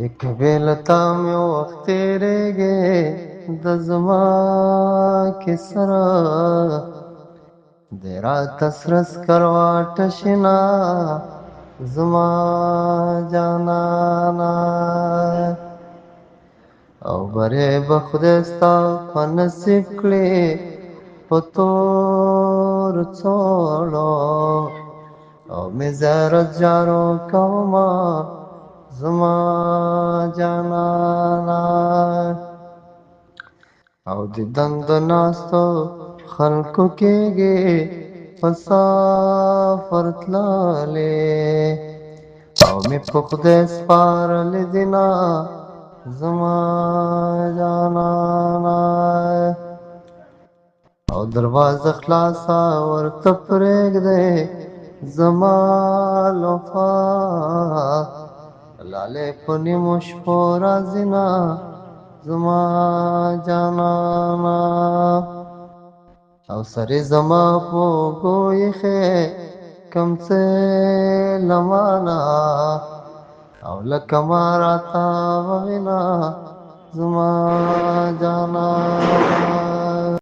یک بیلتا می وخت تیریږي د زما کې سره د رات سرس کرواټه شینا زما جانانا او بره به خدای ستا په نصیب کړي په تور څوړو او مې زیارت جارو کومه زما جانانا او د دند ناستو خلکو کېږي په سفر تللې او مې په خدای سپارلې دینا زما جانانا او دروازه خلاصه ورته پرېږدې زما لوفا لاله په نیمو شپو راځینا زما جانانا او سری زما په ګوی خې کم څه لمانا او لکه ماراتا وینا زما جانانا